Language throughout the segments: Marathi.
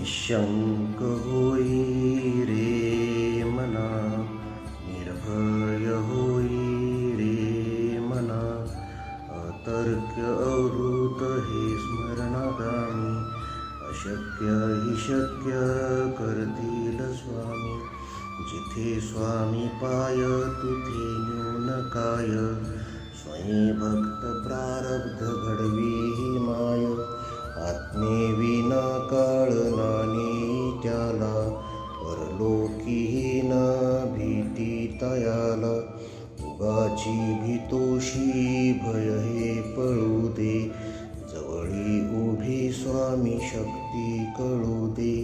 निशंक होई रे मना, निर्भय होई रे मना, अतर्क अवृत हे स्मरणागामी, अशक्य हि शक्य करतील स्वामी. जिथे स्वामी पाय तिथे न्यून काय, स्वयं भक्त प्रारब्ध घडवी ही माय. आत्मेविना काळ नानी त्याला, परलोकीही न भीती तयाला. उगाची भीतोशी भय हे पळू दे, जवळी उभी स्वामी शक्ती कळू दे.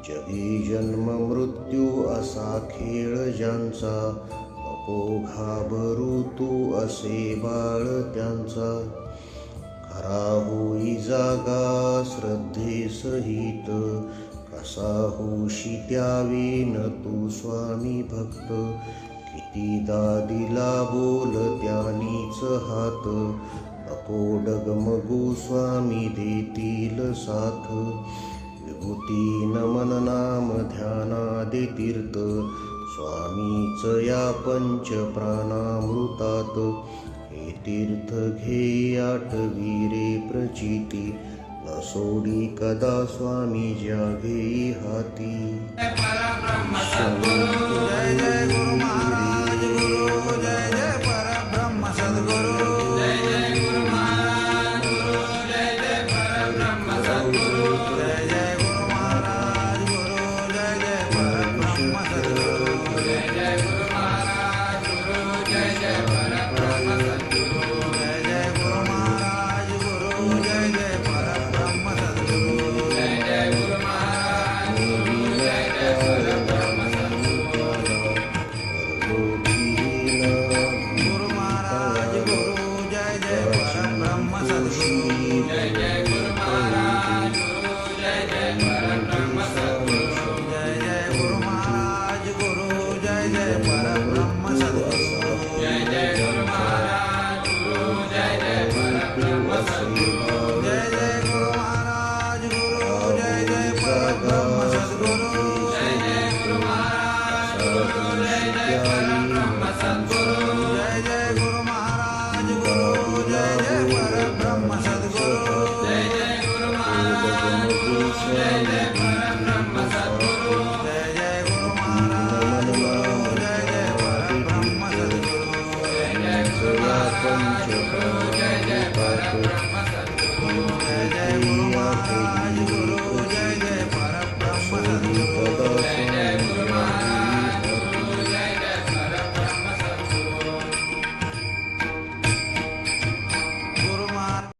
जगी जन्म मृत्यू असा खेळ ज्यांचा, नको घाबरू तू असे बाळ त्यांचा. खरा होई जागा श्रद्धेसहित, कसा होशी त्यावीन तू स्वामी भक्त. कितीदा दिला बोल त्यानीच हात, नको डगमगू स्वामी देतील साथ. विभूती नमन नाम ध्यानादि तीर्थ, स्वामीच या पंच प्राणामृतात. हे तीर्थ घे आठवी रे प्रचिती, न सोडी कदा स्वामी ज्या घेई हाती. जय जय गुरु महाराज, जय जय परब्रह्म सद्गुरु.